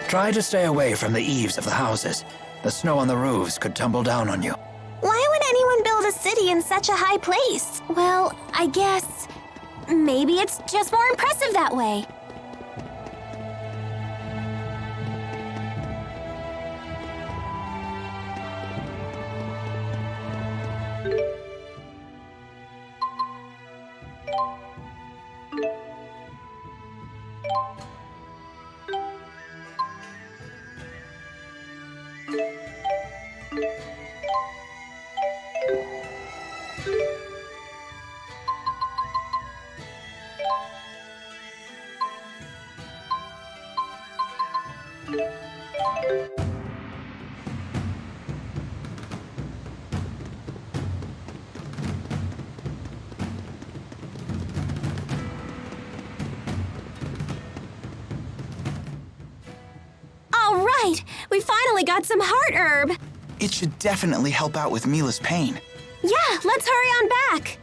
Try to stay away from the eaves of the houses. The snow on the roofs could tumble down on you. Why would anyone build a city in such a high place? Well, I guess maybe it's just more impressive that way. All right, we finally got some heart herb. It should definitely help out with Mila's pain. Yeah, let's hurry on back.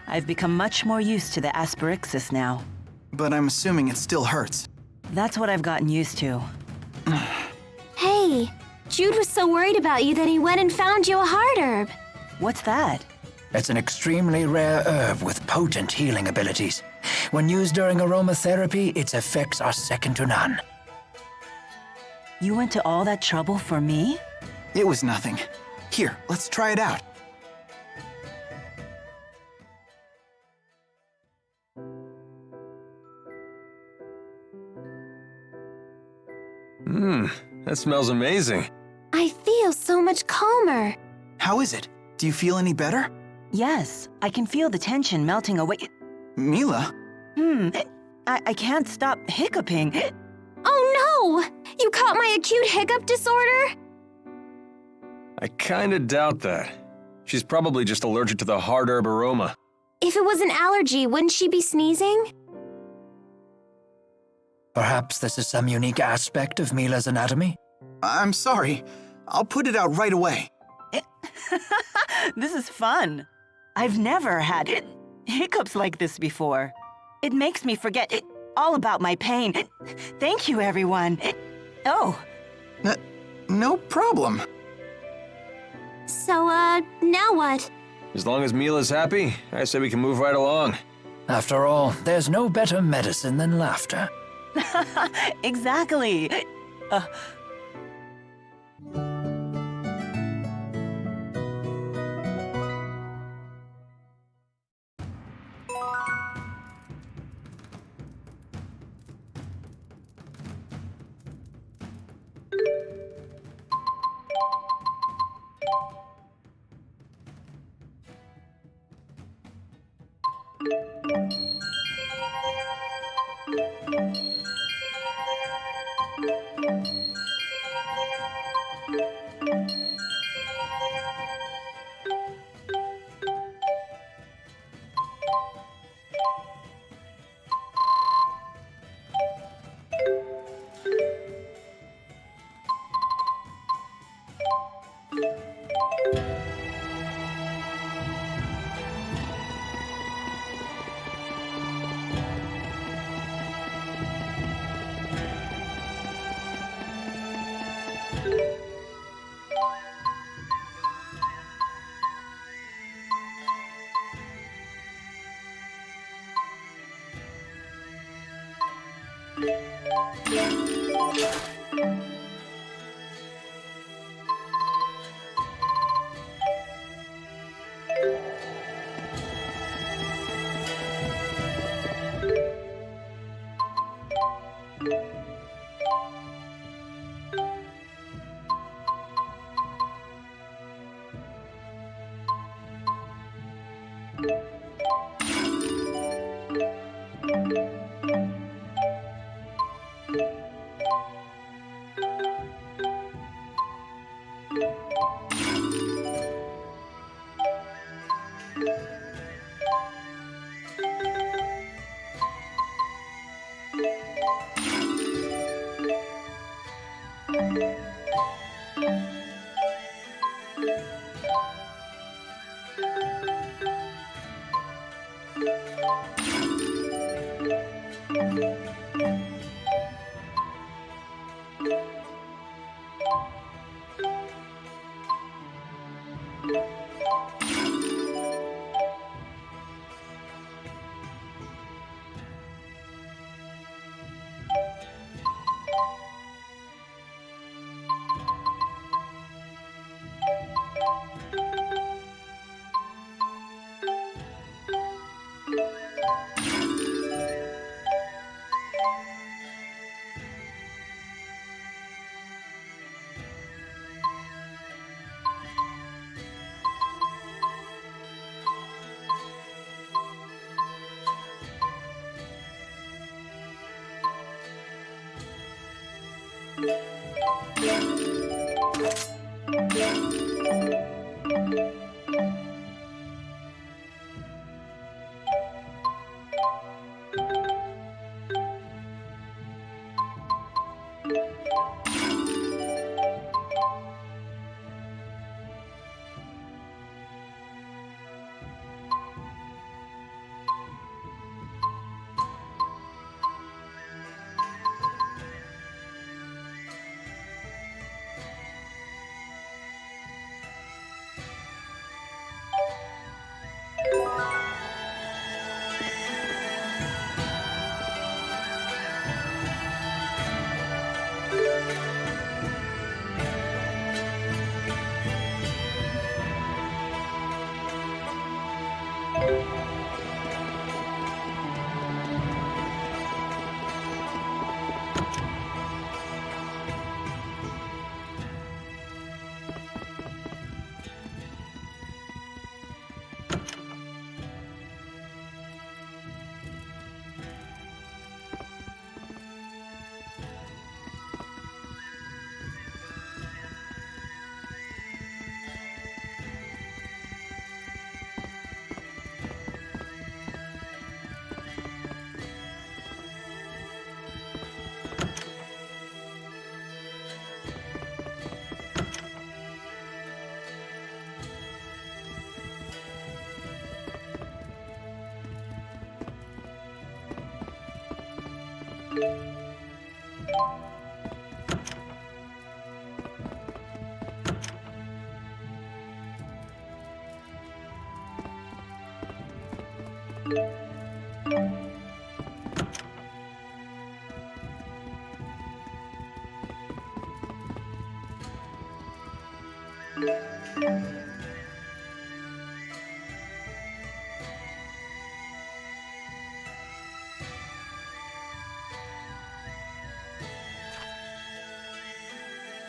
I've become much more used to the asperixis now. But I'm assuming it still hurts. That's what I've gotten used to. Hey, Jude was so worried about you that he went and found you a heart herb. What's that? It's an extremely rare herb with potent healing abilities. When used during aromatherapy, its effects are second to none. You went to all that trouble for me? It was nothing. Here, let's try it out. That smells amazing. I feel so much calmer. How is it? Do you feel any better? Yes, I can feel the tension melting away. Mila? I can't stop hiccuping. Oh no! You caught my acute hiccup disorder? I kinda doubt that. She's probably just allergic to the hard herb aroma. If it was an allergy, wouldn't she be sneezing? Perhaps this is some unique aspect of Mila's anatomy? I'm sorry. I'll put it out right away. This is fun. I've never had hiccups like this before. It makes me forget all about my pain. Thank you, everyone. Oh. No problem. So, now what? As long as Mila's happy, I say we can move right along. After all, there's no better medicine than laughter. Exactly.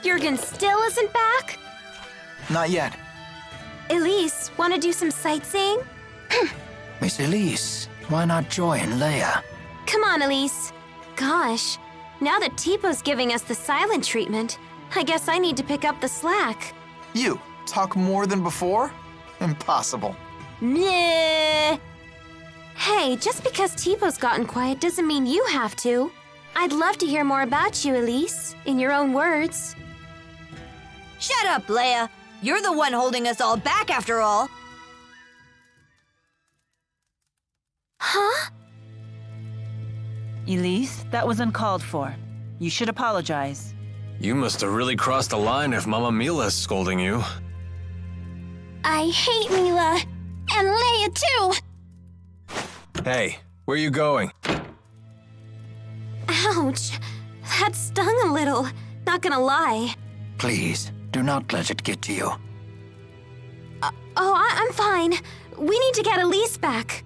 Jurgen still isn't back? Not yet. Elise, want to do some sightseeing? Miss Elise, why not join Leia? Come on, Elise. Gosh, now that Tipo's giving us the silent treatment, I guess I need to pick up the slack. You talk more than before? Impossible. Nah. Hey, just because Tipo's gotten quiet doesn't mean you have to. I'd love to hear more about you, Elise, in your own words. Shut up, Leia. You're the one holding us all back after all. Huh? Elise, that was uncalled for. You should apologize. You must have really crossed the line if Mama Mila's scolding you. I hate Mila. And Leia, too. Hey, where you going? Ouch. That stung a little. Not gonna lie. Please, do not let it get to you. I'm fine. We need to get Elise back.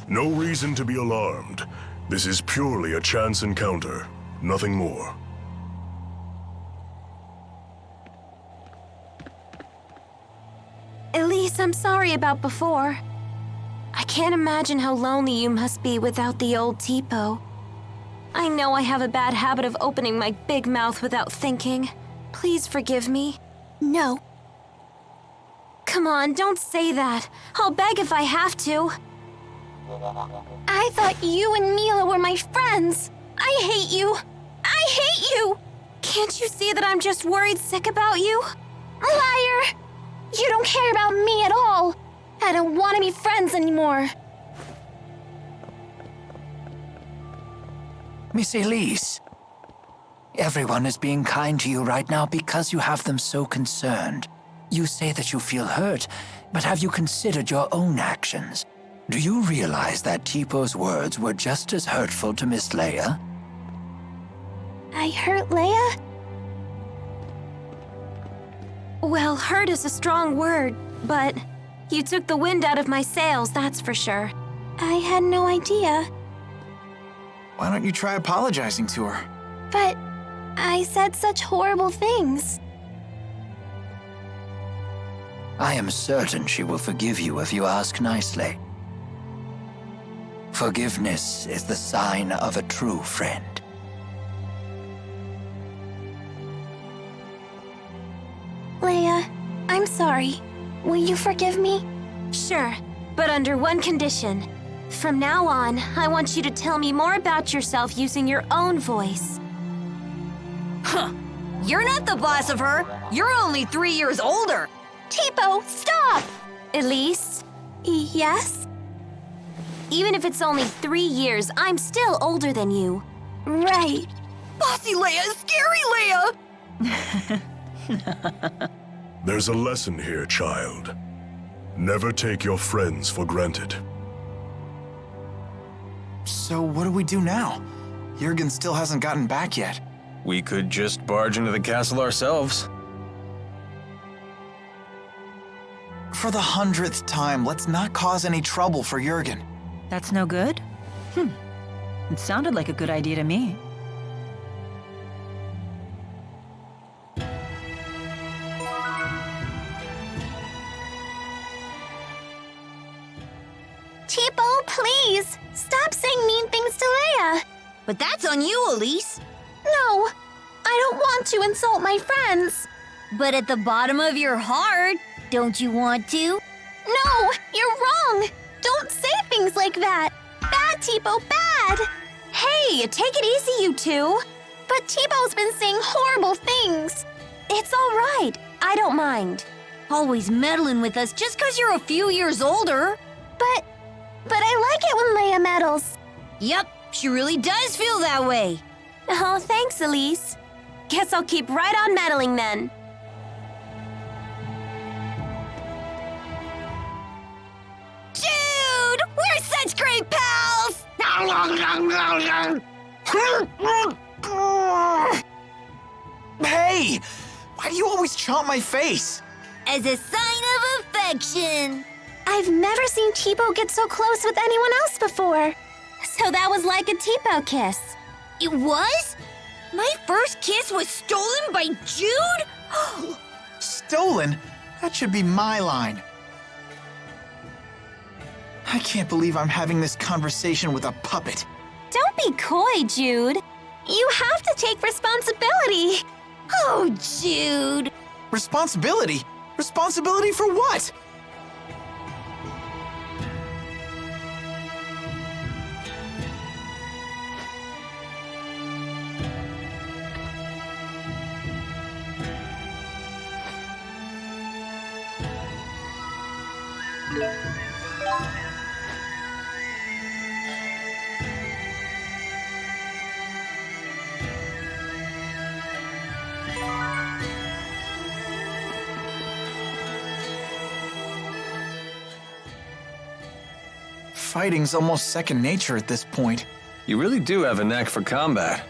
No reason to be alarmed. This is purely a chance encounter, nothing more. Elise, I'm sorry about before. I can't imagine how lonely you must be without the old Tipo. I know I have a bad habit of opening my big mouth without thinking. Please forgive me. No. Come on, don't say that. I'll beg if I have to. I thought you and Mila were my friends. I hate you. I hate you. Can't you see that I'm just worried sick about you? Liar! You don't care about me at all. I don't want to be friends anymore. Miss Elise, everyone is being kind to you right now because you have them so concerned. You say that you feel hurt, but have you considered your own actions? Do you realize that Tipo's words were just as hurtful to Miss Leia? I hurt Leia? Well, hurt is a strong word, but you took the wind out of my sails, that's for sure. I had no idea. Why don't you try apologizing to her? But I said such horrible things. I am certain she will forgive you if you ask nicely. Forgiveness is the sign of a true friend. Leia, I'm sorry. Will you forgive me? Sure, but under one condition. From now on, I want you to tell me more about yourself using your own voice. Huh. You're not the boss of her. You're only 3 years older. Tipo, stop! Elise, Yes? even if it's only 3 years, I'm still older than you. Right. Bossy Leia, scary Leia! There's a lesson here, child. Never take your friends for granted. So what do we do now? Jurgen still hasn't gotten back yet. We could just barge into the castle ourselves. For the 100th time, let's not cause any trouble for Jurgen. That's no good? It sounded like a good idea to me. Tipo, please! Stop saying mean things to Leia! But that's on you, Elise. No! I don't want to insult my friends! But at the bottom of your heart, don't you want to? No! You're wrong! Don't say things like that! Bad, Tipo, bad! Hey, take it easy, you two. But Tipo's been saying horrible things! It's all right. I don't mind. Always meddling with us just 'cause you're a few years older. But I like it when Leia meddles. Yep, she really does feel that way. Oh, thanks, Elise. Guess I'll keep right on meddling then. Dude, we're such great pals! Hey! Why do you always chomp my face? As a sign of affection. I've never seen Tipo get so close with anyone else before. So that was like a Tipo kiss. It was? My first kiss was stolen by Jude? Stolen? That should be my line. I can't believe I'm having this conversation with a puppet. Don't be coy, Jude. You have to take responsibility. Oh, Jude. Responsibility? Responsibility for what? Fighting's almost second nature at this point. You really do have a knack for combat.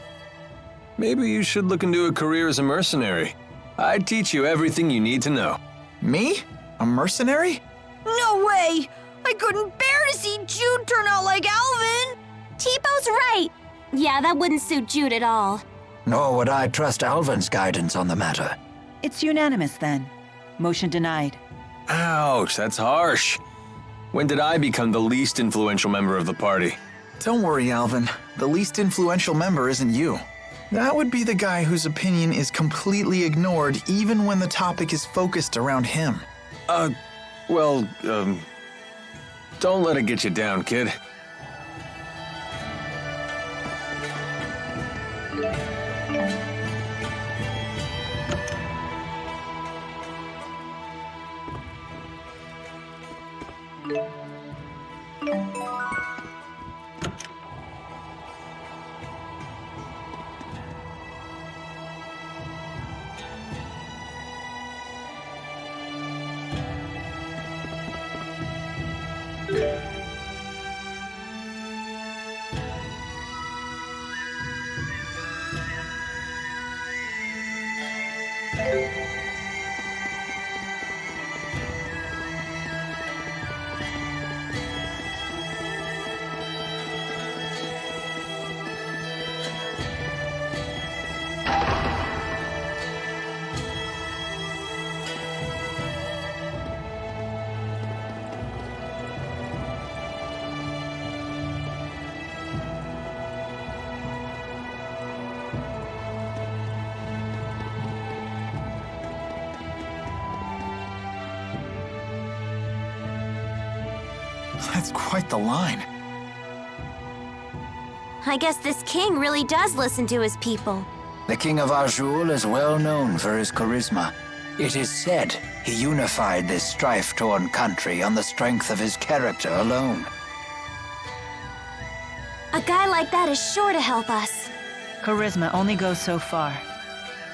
Maybe you should look into a career as a mercenary. I'd teach you everything you need to know. Me? A mercenary? No way! I couldn't bear want to see Jude turn out like Alvin. Tipo-'s right. Yeah, that wouldn't suit Jude at all. Nor would I trust Alvin's guidance on the matter. It's unanimous then. Motion denied. Ouch, that's harsh. When did I become the least influential member of the party? Don't worry, Alvin. The least influential member isn't you. That would be the guy whose opinion is completely ignored even when the topic is focused around him. Don't let it get you down, kid. That's quite the line. I guess this king really does listen to his people. The King of Azul is well known for his charisma. It is said he unified this strife-torn country on the strength of his character alone. A guy like that is sure to help us. Charisma only goes so far.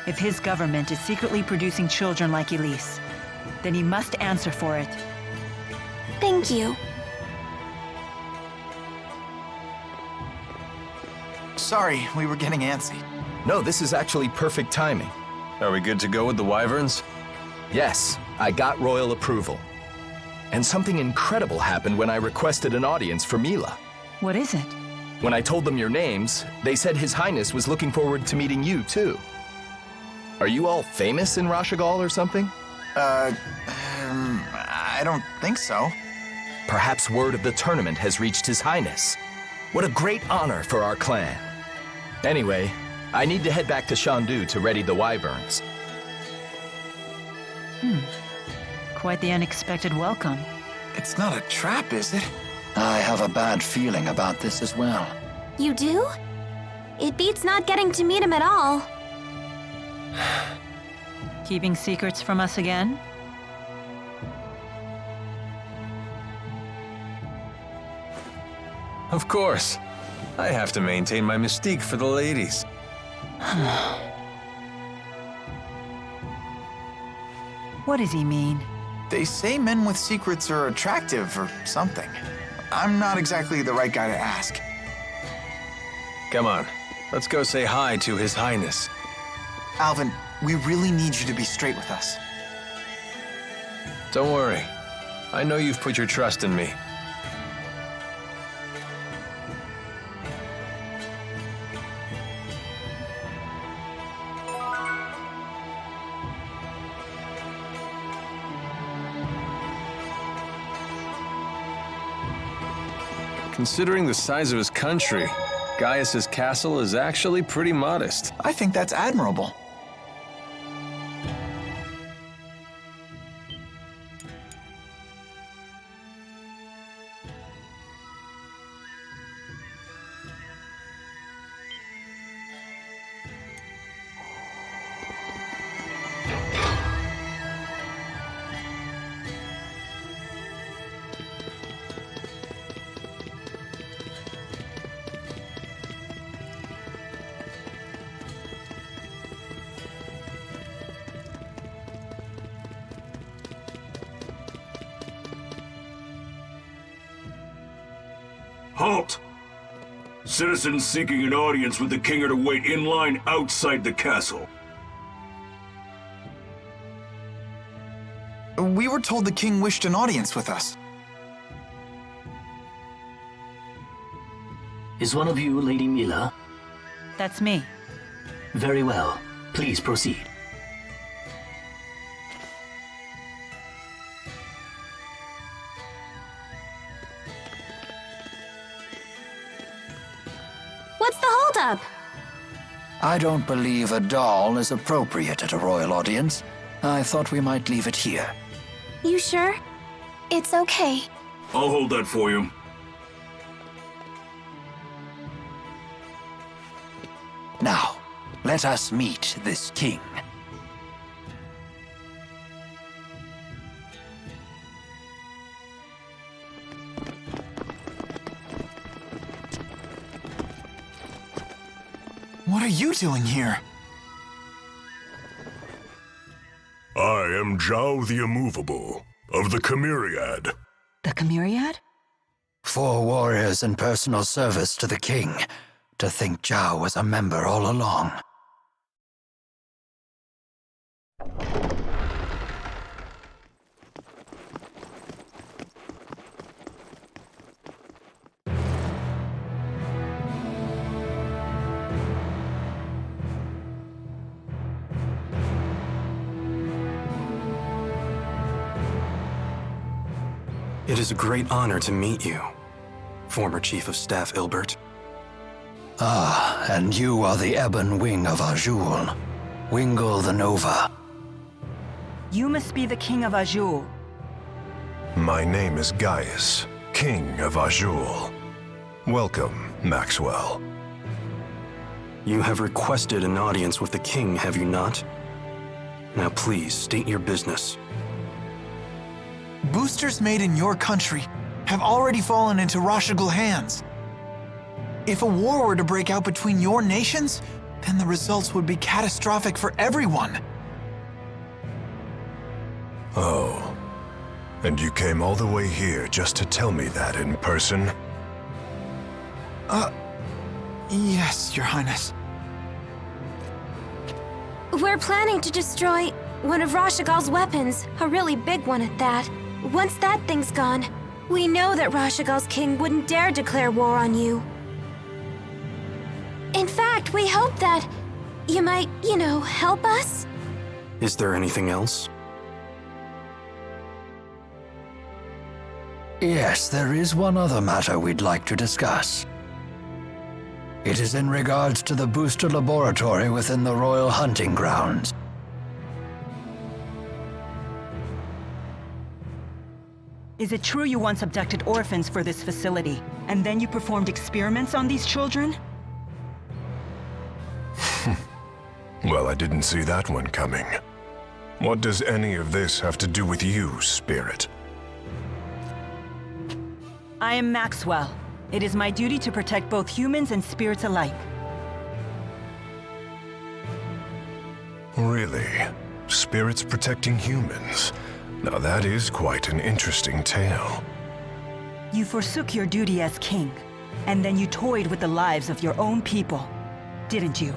If his government is secretly producing children like Elise, then he must answer for it. Thank you. Sorry, we were getting antsy. No, this is actually perfect timing. Are we good to go with the wyverns? Yes, I got royal approval. And something incredible happened when I requested an audience for Mila. What is it? When I told them your names, they said His Highness was looking forward to meeting you, too. Are you all famous in Rashagal or something? I don't think so. Perhaps word of the tournament has reached His Highness. What a great honor for our clan. Anyway, I need to head back to Shandu to ready the wyverns. Quite the unexpected welcome. It's not a trap, is it? I have a bad feeling about this as well. You do? It beats not getting to meet him at all. Keeping secrets from us again? Of course. I have to maintain my mystique for the ladies. What does he mean? They say men with secrets are attractive or something. I'm not exactly the right guy to ask. Come on, let's go say hi to His Highness. Alvin, we really need you to be straight with us. Don't worry. I know you've put your trust in me. Considering the size of his country, Gaius's castle is actually pretty modest. I think that's admirable. Halt! Citizens seeking an audience with the king are to wait in line outside the castle. We were told the king wished an audience with us. Is one of you Lady Mila? That's me. Very well. Please proceed. What's the holdup? I don't believe a doll is appropriate at a royal audience. I thought we might leave it here. You sure? It's okay. I'll hold that for you. Now, let us meet this king. What are you doing here? I am Zhao the Immovable, of the Chimeriad. The Chimeriad? 4 warriors in personal service to the king. To think Zhao was a member all along. It is a great honor to meet you, former Chief of Staff Ilbert. Ah, and you are the Ebon Wing of Azul, Wingle the Nova. You must be the King of Azul. My name is Gaius, King of Azul. Welcome, Maxwell. You have requested an audience with the king, have you not? Now please, state your business. Boosters made in your country have already fallen into Rashigal hands. If a war were to break out between your nations, then the results would be catastrophic for everyone. Oh, and you came all the way here just to tell me that in person? Yes, Your Highness. We're planning to destroy one of Rashigal's weapons, a really big one at that. Once that thing's gone, we know that Rashigal's king wouldn't dare declare war on you. In fact, we hope that you might, help us? Is there anything else? Yes, there is one other matter we'd like to discuss. It is in regards to the booster laboratory within the royal hunting grounds. Is it true you once abducted orphans for this facility, and then you performed experiments on these children? Well, I didn't see that one coming. What does any of this have to do with you, Spirit? I am Maxwell. It is my duty to protect both humans and spirits alike. Really? Spirits protecting humans? Now that is quite an interesting tale. You forsook your duty as king, and then you toyed with the lives of your own people, didn't you?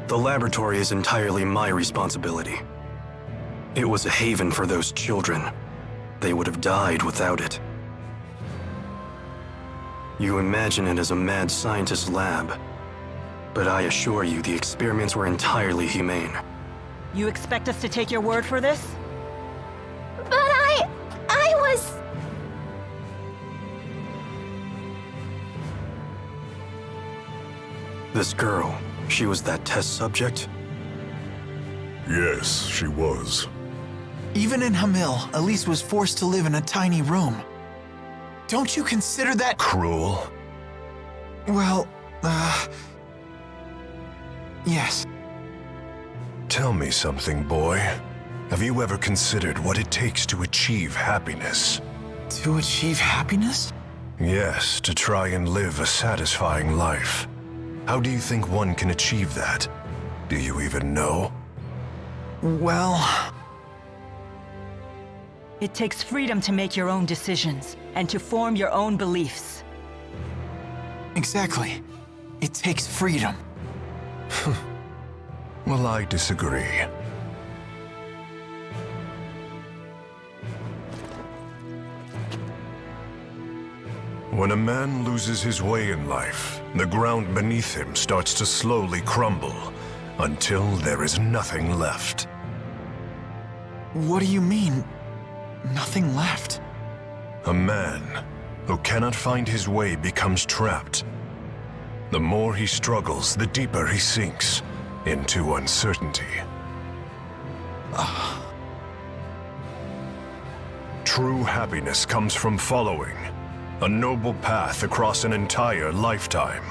The laboratory is entirely my responsibility. It was a haven for those children. They would have died without it. You imagine it as a mad scientist's lab, but I assure you the experiments were entirely humane. You expect us to take your word for this? But I was... This girl, she was that test subject? Yes, she was. Even in Hamil, Elise was forced to live in a tiny room. Don't you consider that cruel? Well, yes. Tell me something, boy. Have you ever considered what it takes to achieve happiness? To achieve happiness? Yes, to try and live a satisfying life. How do you think one can achieve that? Do you even know? Well... It takes freedom to make your own decisions, and to form your own beliefs. Exactly. It takes freedom. Well, I disagree. When a man loses his way in life, the ground beneath him starts to slowly crumble until there is nothing left. What do you mean, nothing left? A man who cannot find his way becomes trapped. The more he struggles, the deeper he sinks into uncertainty. True happiness comes from following a noble path across an entire lifetime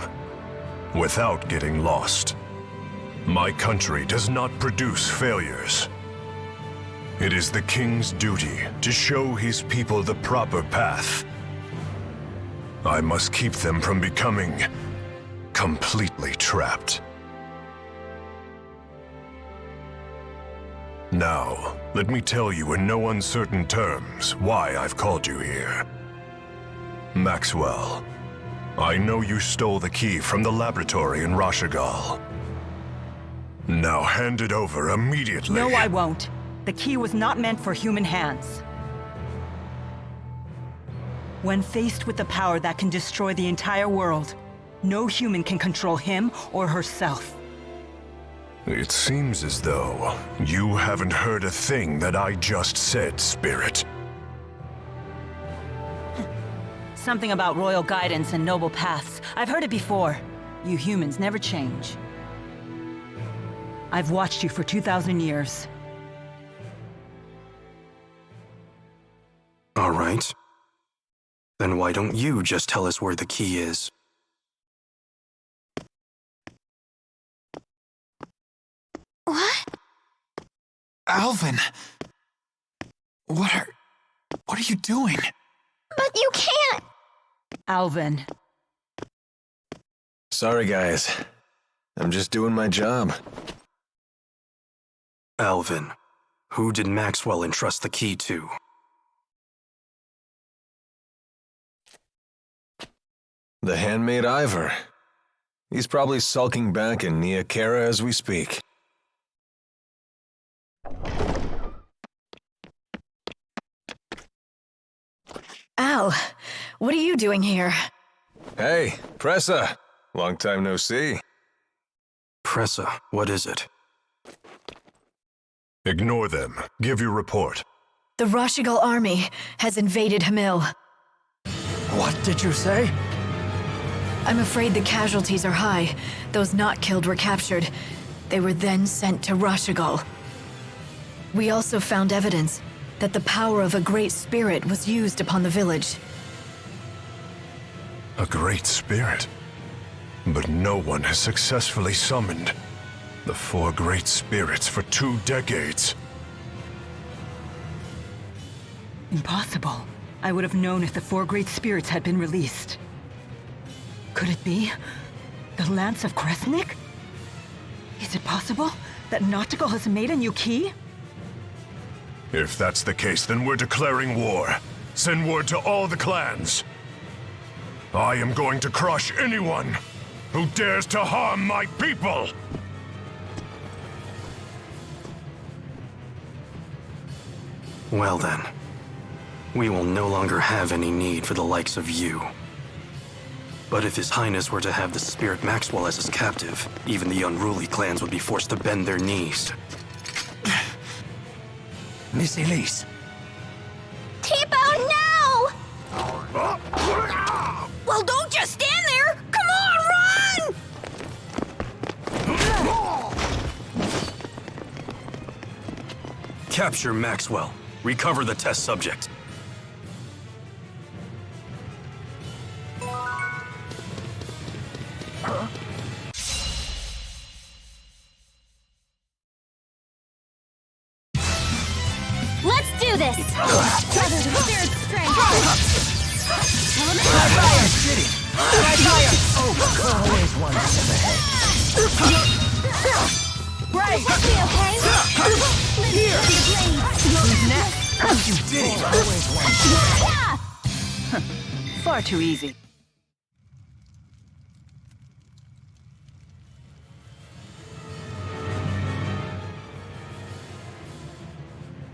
without getting lost. My country does not produce failures. It is the king's duty to show his people the proper path. I must keep them from becoming completely trapped. Now, let me tell you in no uncertain terms why I've called you here. Maxwell, I know you stole the key from the laboratory in Rashigal. Now hand it over immediately. No, I won't. The key was not meant for human hands. When faced with the power that can destroy the entire world, no human can control him or herself. It seems as though you haven't heard a thing that I just said, Spirit. Something about royal guidance and noble paths. I've heard it before. You humans never change. I've watched you for 2,000 years. All right. Then why don't you just tell us where the key is? What? Alvin! What are you doing? But you can't! Alvin. Sorry, guys. I'm just doing my job. Alvin, who did Maxwell entrust the key to? The handmaid Ivor. He's probably sulking back in Nia Kara as we speak. Al, what are you doing here? Hey, Pressa. Long time no see. Pressa, what is it? Ignore them. Give your report. The Rashigal army has invaded Hamil. What did you say? I'm afraid the casualties are high. Those not killed were captured. They were then sent to Rashigal. We also found evidence that the power of a great spirit was used upon the village. A great spirit? But no one has successfully summoned the 4 great spirits for 2 decades. Impossible. I would have known if the 4 great spirits had been released. Could it be the Lance of Kresnik? Is it possible that Nautical has made a new key? If that's the case, then we're declaring war. Send word to all the clans. I am going to crush anyone who dares to harm my people! Well then, we will no longer have any need for the likes of you. But if His Highness were to have the Spirit Maxwell as his captive, even the unruly clans would be forced to bend their knees. Miss Elise. Tipo, no! Well, don't just stand there! Come on, run! Capture Maxwell. Recover the test subject. Let's do this! Gather the spirit strength! Always one step ahead. Right! Be okay? Here! Who's next? You did it! Always one step. Far too easy.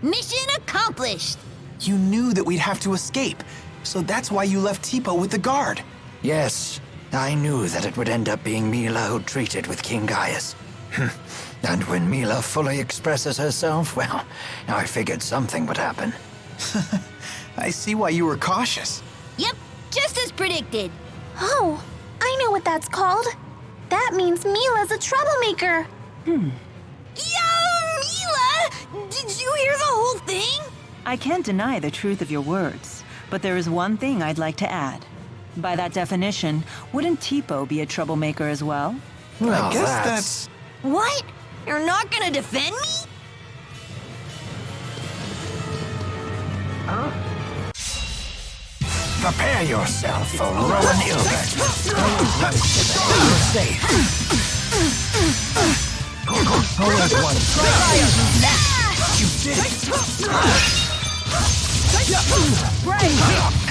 Mission accomplished! You knew that we'd have to escape. So that's why you left Tipo with the guard. Yes, I knew that it would end up being Mila who treated with King Gaius. And when Mila fully expresses herself, well, I figured something would happen. I see why you were cautious. Yep, just as predicted. Oh, I know what that's called. That means Mila's a troublemaker. Yeah, Mila! Did you hear the whole thing? I can't deny the truth of your words, but there is one thing I'd like to add. By that definition, wouldn't Tipo be a troublemaker as well? I guess that's... What? You're not gonna defend me? Prepare yourself for Rowan Ilbert. You're safe. Always one. You did it.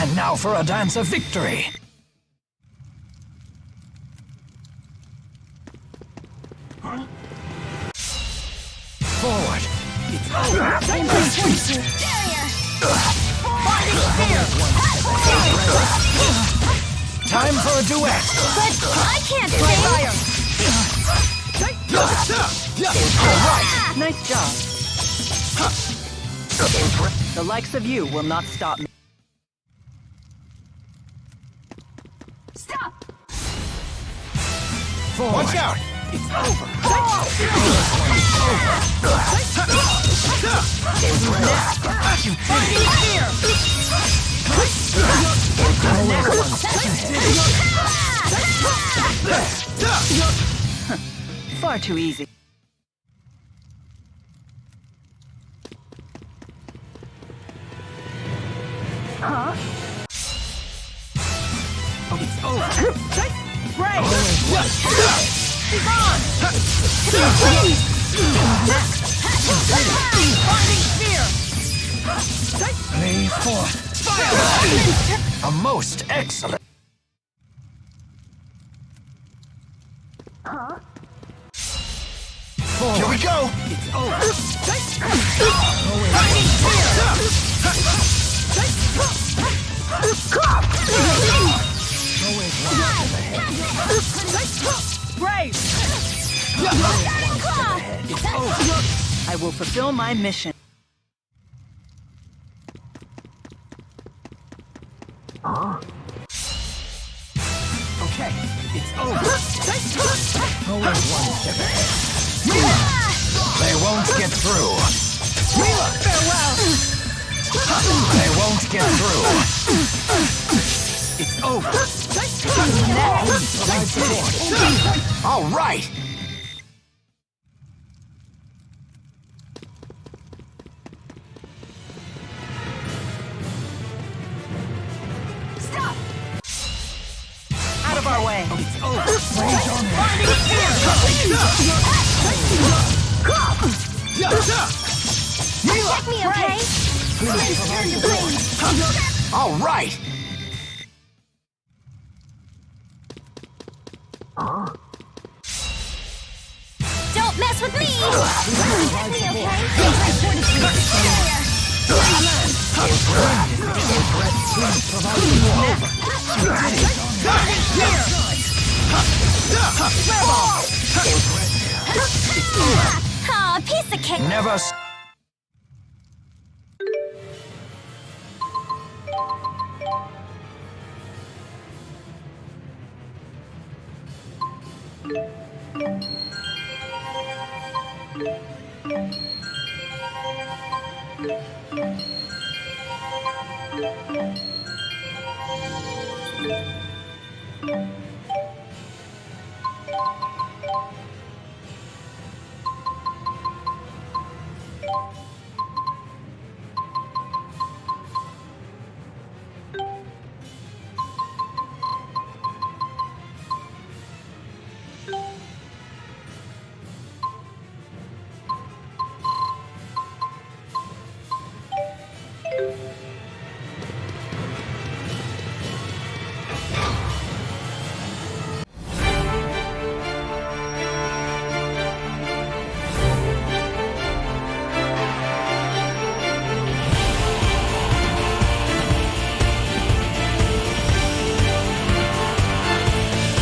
And now for a dance of victory. Forward. It's over. Time for a duet. But I can't Alright, nice job. The likes of you will not stop me. Stop! Forward. Watch out! It's over. Far too easy. It's over. Play forth. A most excellent. Forward. Here we go! It's over. I will fulfill my mission. Okay, it's over. Always one step ahead. They won't get through. Farewell! They won't get through. It's over. Provide support. All right. Stop! Out of our way. It's over. Rage on Check me, okay? Please turn to blade. All right. Don't mess with me! Check me, okay? Aw, piece of cake! Never.